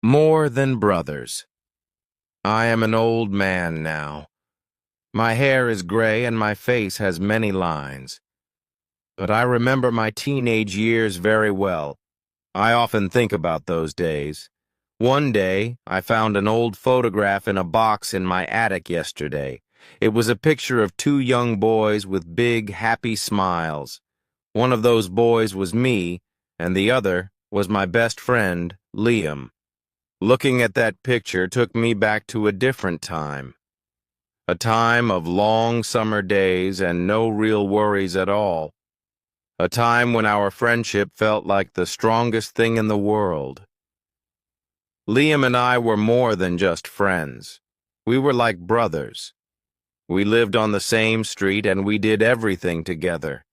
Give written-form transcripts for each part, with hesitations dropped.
More than brothers. I am an old man now. My hair is gray and my face has many lines. But I remember my teenage years very well. I often think about those days. One day, I found an old photograph in a box in my attic yesterday. It was a picture of two young boys with big, happy smiles. One of those boys was me, and the other was my best friend, Liam. Looking at that picture took me back to a different time. A time of long summer days and no real worries at all. A time when our friendship felt like the strongest thing in the world. Liam and I were more than just friends. We were like brothers. We lived on the same street and we did everything together.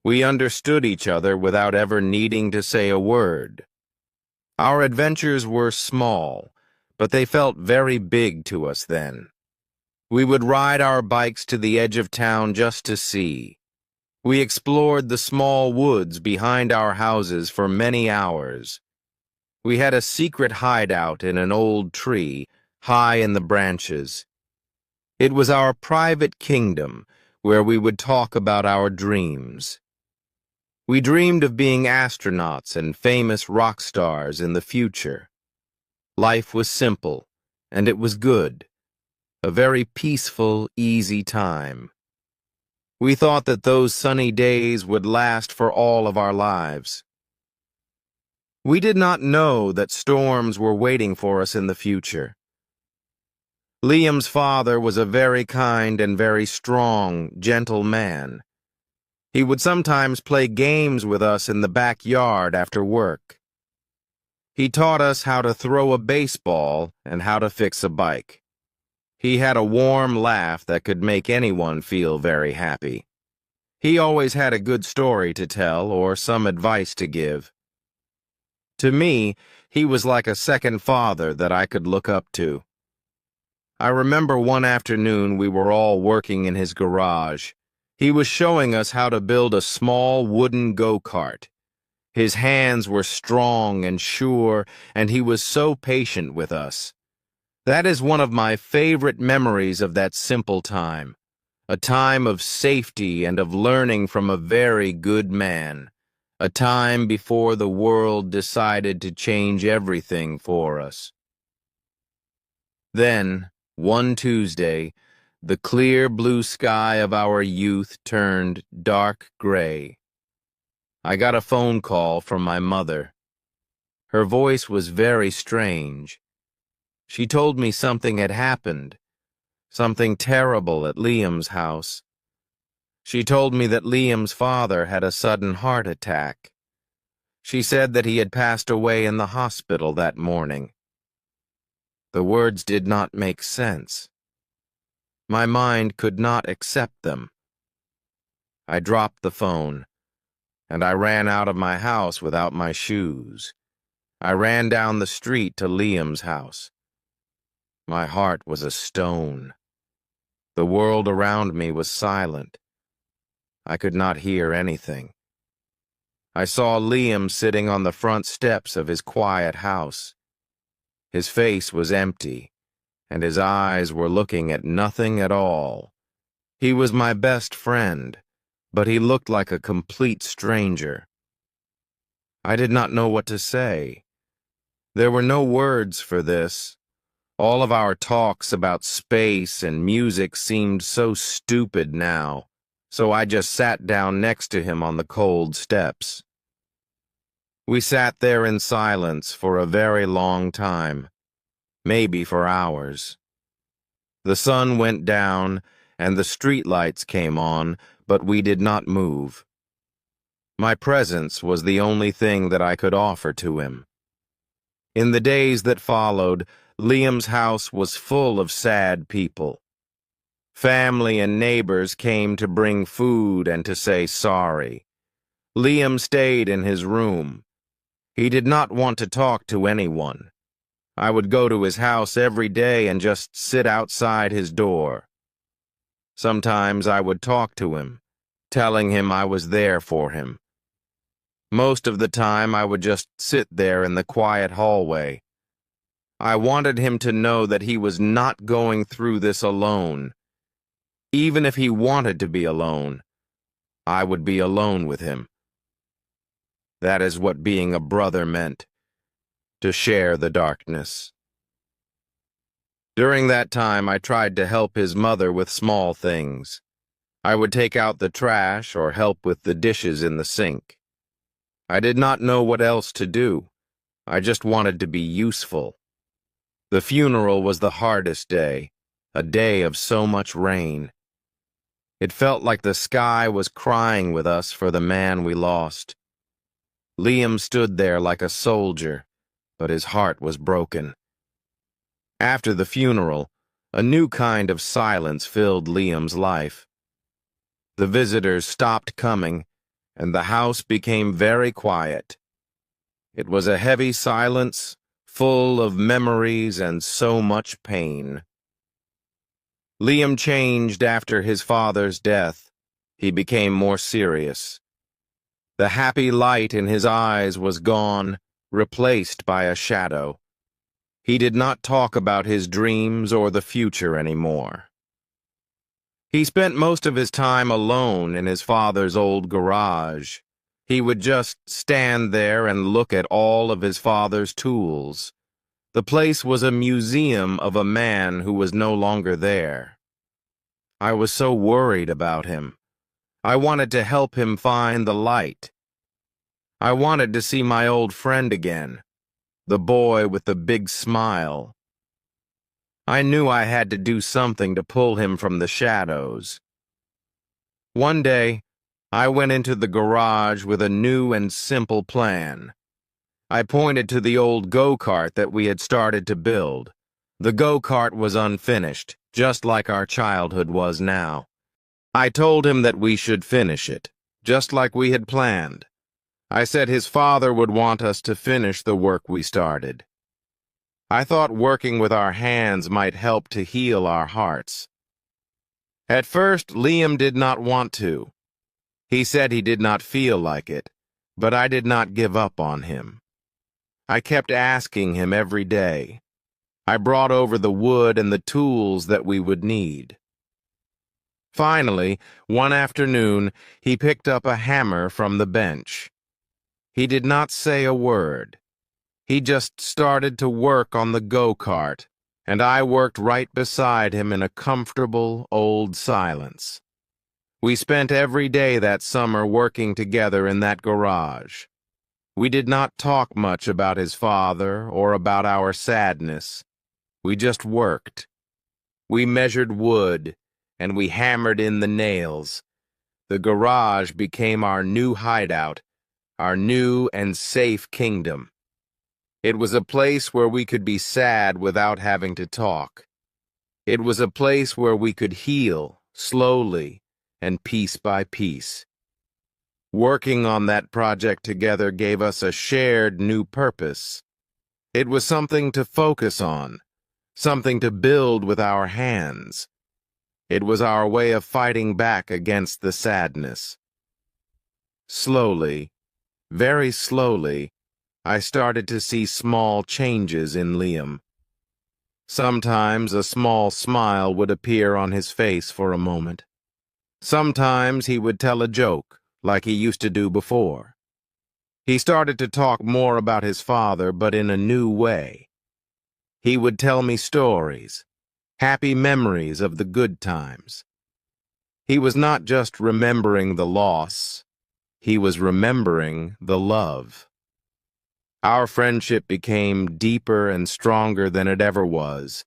We understood each other without ever needing to say a word. Our adventures were small, but they felt very big to us then. We would ride our bikes to the edge of town just to see. We explored the small woods behind our houses for many hours. We had a secret hideout in an old tree, high in the branches. It was our private kingdom, where we would talk about our dreams. We dreamed of being astronauts and famous rock stars in the future. Life was simple, and it was good. A very peaceful, easy time. We thought that those sunny days would last for all of our lives. We did not know that storms were waiting for us in the future. Liam's father was a very kind and very strong, gentle man. He would sometimes play games with us in the backyard after work. He taught us how to throw a baseball and how to fix a bike. He had a warm laugh that could make anyone feel very happy. He always had a good story to tell or some advice to give. To me, he was like a second father that I could look up to. I remember one afternoon we were all working in his garage. He was showing us how to build a small wooden go-kart. His hands were strong and sure, and he was so patient with us. That is one of my favorite memories of that simple time, a time of safety and of learning from a very good man, a time before the world decided to change everything for us. Then, one Tuesday, the clear blue sky of our youth turned dark gray. I got a phone call from my mother. Her voice was very strange. She told me something had happened, something terrible at Liam's house. She told me that Liam's father had a sudden heart attack. She said that he had passed away in the hospital that morning. The words did not make sense. My mind could not accept them. I dropped the phone, and I ran out of my house without my shoes. I ran down the street to Liam's house. My heart was a stone. The world around me was silent. I could not hear anything. I saw Liam sitting on the front steps of his quiet house. His face was empty, and his eyes were looking at nothing at all. He was my best friend, but he looked like a complete stranger. I did not know what to say. There were no words for this. All of our talks about space and music seemed so stupid now, so I just sat down next to him on the cold steps. We sat there in silence for a very long time, maybe for hours. The sun went down and the streetlights came on, but we did not move. My presence was the only thing that I could offer to him. In the days that followed, Liam's house was full of sad people. Family and neighbors came to bring food and to say sorry. Liam stayed in his room. He did not want to talk to anyone. I would go to his house every day and just sit outside his door. Sometimes I would talk to him, telling him I was there for him. Most of the time I would just sit there in the quiet hallway, I wanted him to know that he was not going through this alone. Even if he wanted to be alone, I would be alone with him. That is what being a brother meant, to share the darkness. During that time, I tried to help his mother with small things. I would take out the trash or help with the dishes in the sink. I did not know what else to do. I just wanted to be useful. The funeral was the hardest day, a day of so much rain. It felt like the sky was crying with us for the man we lost. Liam stood there like a soldier, but his heart was broken. After the funeral, a new kind of silence filled Liam's life. The visitors stopped coming, and the house became very quiet. It was a heavy silence, full of memories and so much pain. Liam changed after his father's death. He became more serious. The happy light in his eyes was gone, replaced by a shadow. He did not talk about his dreams or the future anymore. He spent most of his time alone in his father's old garage. He would just stand there and look at all of his father's tools. The place was a museum of a man who was no longer there. I was so worried about him. I wanted to help him find the light. I wanted to see my old friend again, the boy with the big smile. I knew I had to do something to pull him from the shadows. One day, I went into the garage with a new and simple plan. I pointed to the old go-kart that we had started to build. The go-kart was unfinished, just like our childhood was now. I told him that we should finish it, just like we had planned. I said his father would want us to finish the work we started. I thought working with our hands might help to heal our hearts. At first, Liam did not want to. He said he did not feel like it, but I did not give up on him. I kept asking him every day. I brought over the wood and the tools that we would need. Finally, one afternoon, he picked up a hammer from the bench. He did not say a word. He just started to work on the go-kart, and I worked right beside him in a comfortable, old silence. We spent every day that summer working together in that garage. We did not talk much about his father or about our sadness. We just worked. We measured wood, and we hammered in the nails. The garage became our new hideout, our new and safe kingdom. It was a place where we could be sad without having to talk. It was a place where we could heal, slowly and piece by piece. Working on that project together gave us a shared new purpose. It was something to focus on, something to build with our hands. It was our way of fighting back against the sadness. Slowly, very slowly, I started to see small changes in Liam. Sometimes a small smile would appear on his face for a moment. Sometimes he would tell a joke, like he used to do before. He started to talk more about his father, but in a new way. He would tell me stories, happy memories of the good times. He was not just remembering the loss, he was remembering the love. Our friendship became deeper and stronger than it ever was.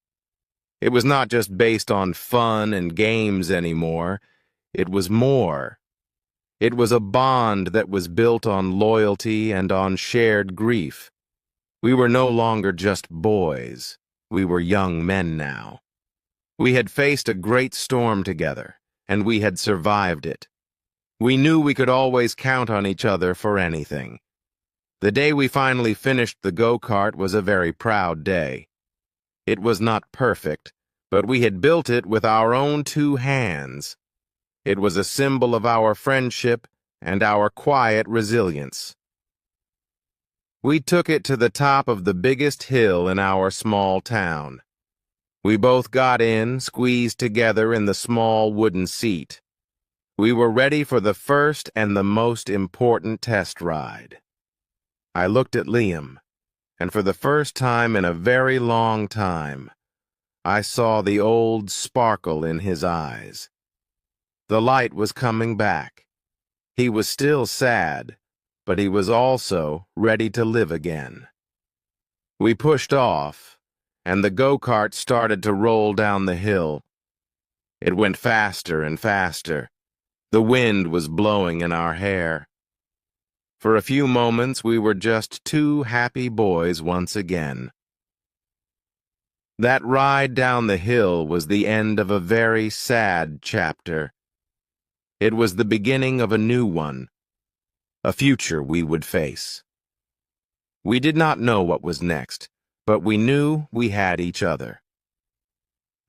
It was not just based on fun and games anymore. It was more. It was a bond that was built on loyalty and on shared grief. We were no longer just boys. We were young men now. We had faced a great storm together, and we had survived it. We knew we could always count on each other for anything. The day we finally finished the go-kart was a very proud day. It was not perfect, but we had built it with our own 2 hands. It was a symbol of our friendship and our quiet resilience. We took it to the top of the biggest hill in our small town. We both got in, squeezed together in the small wooden seat. We were ready for the first and the most important test ride. I looked at Liam, and for the first time in a very long time, I saw the old sparkle in his eyes. The light was coming back. He was still sad, but he was also ready to live again. We pushed off, and the go-kart started to roll down the hill. It went faster and faster. The wind was blowing in our hair. For a few moments, we were just two happy boys once again. That ride down the hill was the end of a very sad chapter. It was the beginning of a new one, a future we would face. We did not know what was next, but we knew we had each other.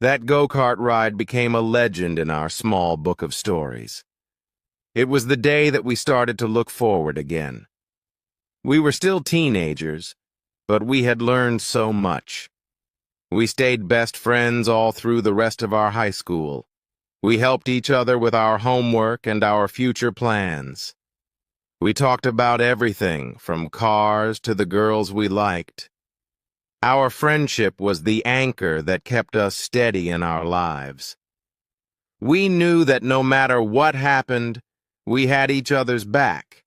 That go-kart ride became a legend in our small book of stories. It was the day that we started to look forward again. We were still teenagers, but we had learned so much. We stayed best friends all through the rest of our high school. We helped each other with our homework and our future plans. We talked about everything, from cars to the girls we liked. Our friendship was the anchor that kept us steady in our lives. We knew that no matter what happened, we had each other's back.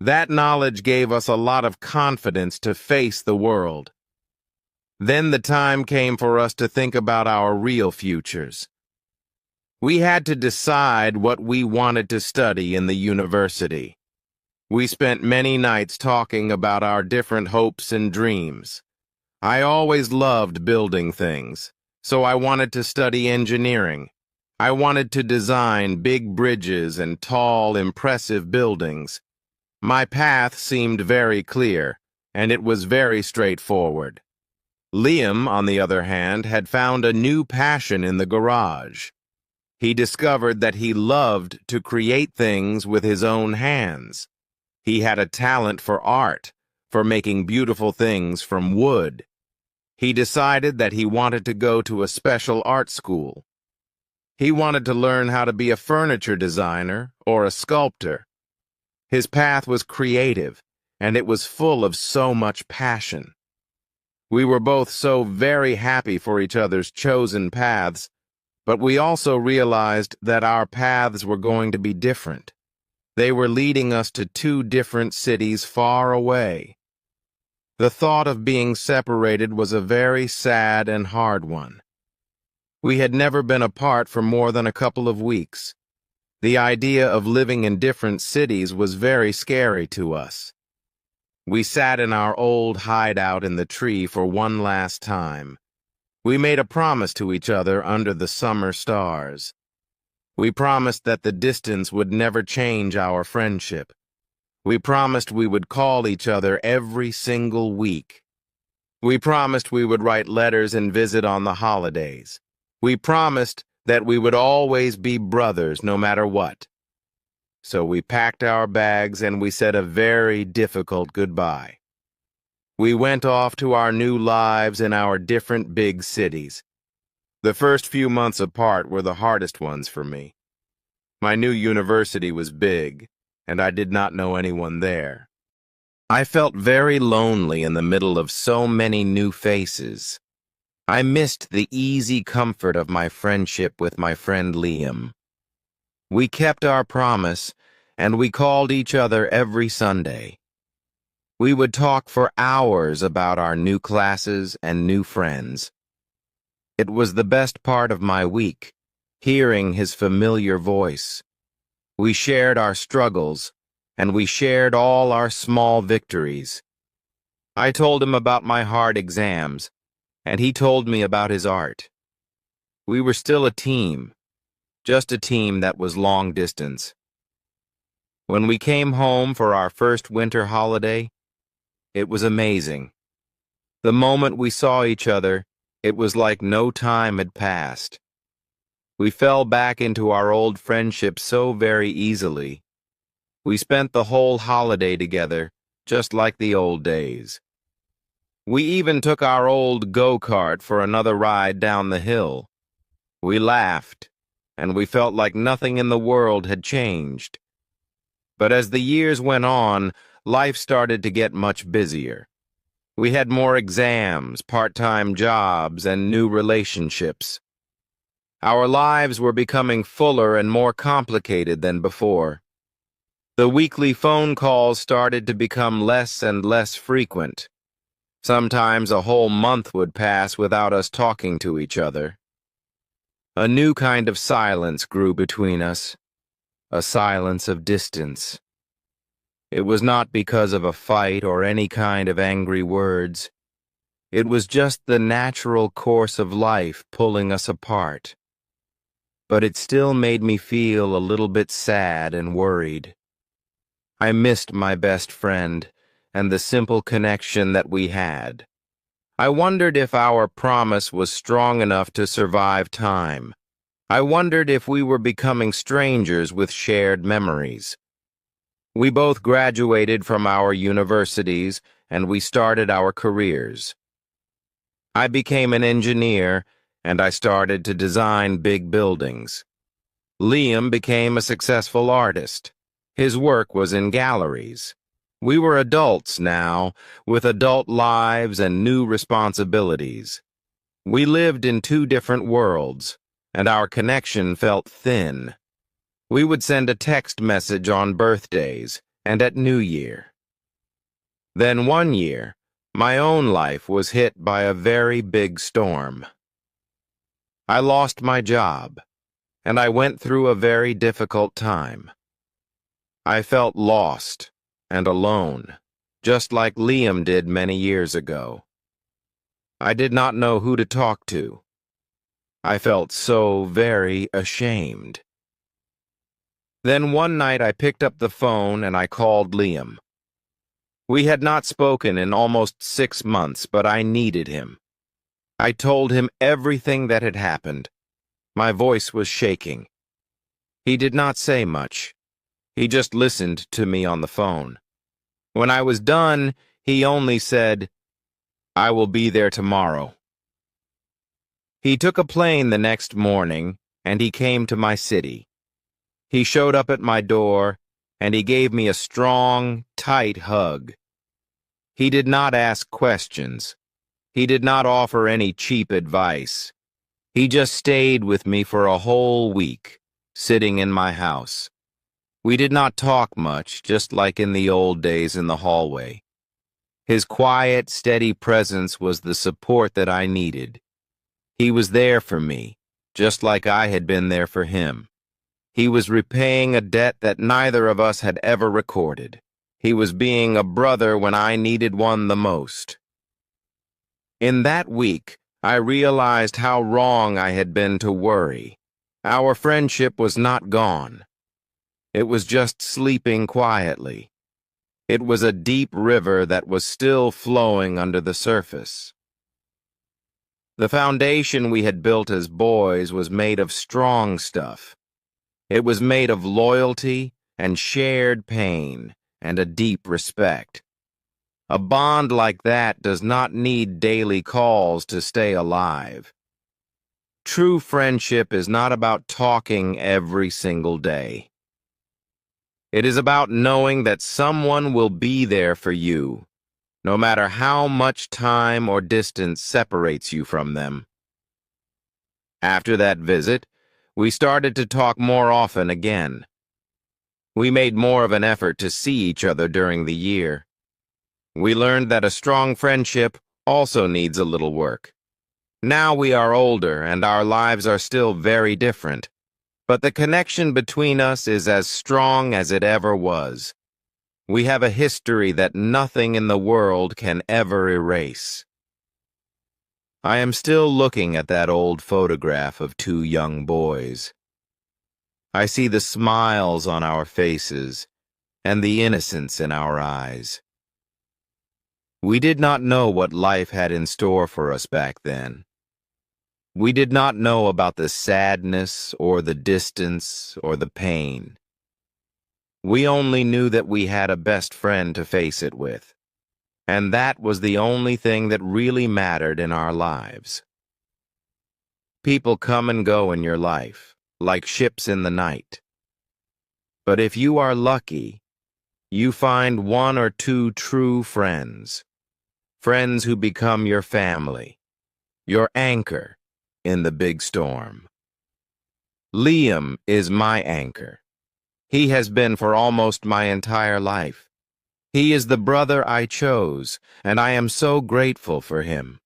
That knowledge gave us a lot of confidence to face the world. Then the time came for us to think about our real futures. We had to decide what we wanted to study in the university. We spent many nights talking about our different hopes and dreams. I always loved building things, so I wanted to study engineering. I wanted to design big bridges and tall, impressive buildings. My path seemed very clear, and it was very straightforward. Liam, on the other hand, had found a new passion in the garage. He discovered that he loved to create things with his own hands. He had a talent for art, for making beautiful things from wood. He decided that he wanted to go to a special art school. He wanted to learn how to be a furniture designer or a sculptor. His path was creative, and it was full of so much passion. We were both so very happy for each other's chosen paths, but we also realized that our paths were going to be different. They were leading us to two different cities far away. The thought of being separated was a very sad and hard one. We had never been apart for more than a couple of weeks. The idea of living in different cities was very scary to us. We sat in our old hideout in the tree for one last time. We made a promise to each other under the summer stars. We promised that the distance would never change our friendship. We promised we would call each other every single week. We promised we would write letters and visit on the holidays. We promised that we would always be brothers no matter what. So we packed our bags and we said a very difficult goodbye. We went off to our new lives in our different big cities. The first few months apart were the hardest ones for me. My new university was big, and I did not know anyone there. I felt very lonely in the middle of so many new faces. I missed the easy comfort of my friendship with my friend Liam. We kept our promise, and we called each other every Sunday. We would talk for hours about our new classes and new friends. It was the best part of my week, hearing his familiar voice. We shared our struggles, and we shared all our small victories. I told him about my hard exams, and he told me about his art. We were still a team, just a team that was long distance. When we came home for our first winter holiday, it was amazing. The moment we saw each other, it was like no time had passed. We fell back into our old friendship so very easily. We spent the whole holiday together, just like the old days. We even took our old go-kart for another ride down the hill. We laughed, and we felt like nothing in the world had changed. But as the years went on, life started to get much busier. We had more exams, part-time jobs, and new relationships. Our lives were becoming fuller and more complicated than before. The weekly phone calls started to become less and less frequent. Sometimes a whole month would pass without us talking to each other. A new kind of silence grew between us, a silence of distance. It was not because of a fight or any kind of angry words. It was just the natural course of life pulling us apart. But it still made me feel a little bit sad and worried. I missed my best friend and the simple connection that we had. I wondered if our promise was strong enough to survive time. I wondered if we were becoming strangers with shared memories. We both graduated from our universities and we started our careers. I became an engineer and I started to design big buildings. Liam became a successful artist. His work was in galleries. We were adults now, with adult lives and new responsibilities. We lived in two different worlds, and our connection felt thin. We would send a text message on birthdays and at New Year. Then one year, my own life was hit by a very big storm. I lost my job, and I went through a very difficult time. I felt lost and alone, just like Liam did many years ago. I did not know who to talk to. I felt so very ashamed. Then one night I picked up the phone and I called Liam. We had not spoken in almost 6 months, but I needed him. I told him everything that had happened. My voice was shaking. He did not say much. He just listened to me on the phone. When I was done, he only said, "I will be there tomorrow." He took a plane the next morning, and he came to my city. He showed up at my door, and he gave me a strong, tight hug. He did not ask questions. He did not offer any cheap advice. He just stayed with me for a whole week, sitting in my house. We did not talk much, just like in the old days in the hallway. His quiet, steady presence was the support that I needed. He was there for me, just like I had been there for him. He was repaying a debt that neither of us had ever recorded. He was being a brother when I needed one the most. In that week, I realized how wrong I had been to worry. Our friendship was not gone. It was just sleeping quietly. It was a deep river that was still flowing under the surface. The foundation we had built as boys was made of strong stuff. It was made of loyalty and shared pain and a deep respect. A bond like that does not need daily calls to stay alive. True friendship is not about talking every single day. It is about knowing that someone will be there for you, no matter how much time or distance separates you from them. After that visit, we started to talk more often again. We made more of an effort to see each other during the year. We learned that a strong friendship also needs a little work. Now we are older and our lives are still very different, but the connection between us is as strong as it ever was. We have a history that nothing in the world can ever erase. I am still looking at that old photograph of two young boys. I see the smiles on our faces and the innocence in our eyes. We did not know what life had in store for us back then. We did not know about the sadness or the distance or the pain. We only knew that we had a best friend to face it with. And that was the only thing that really mattered in our lives. People come and go in your life, like ships in the night. But if you are lucky, you find one or two true friends. Friends who become your family, your anchor in the big storm. Liam is my anchor. He has been for almost my entire life. He is the brother I chose, and I am so grateful for him.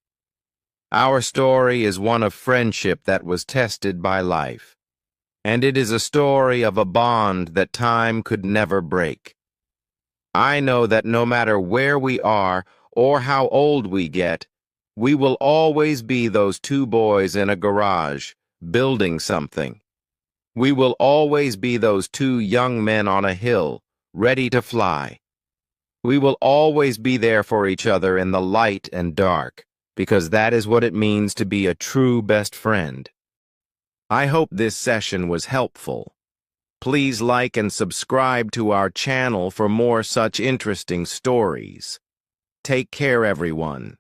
Our story is one of friendship that was tested by life, and it is a story of a bond that time could never break. I know that no matter where we are or how old we get, we will always be those two boys in a garage, building something. We will always be those two young men on a hill, ready to fly. We will always be there for each other in the light and dark, because that is what it means to be a true best friend. I hope this session was helpful. Please like and subscribe to our channel for more such interesting stories. Take care, everyone.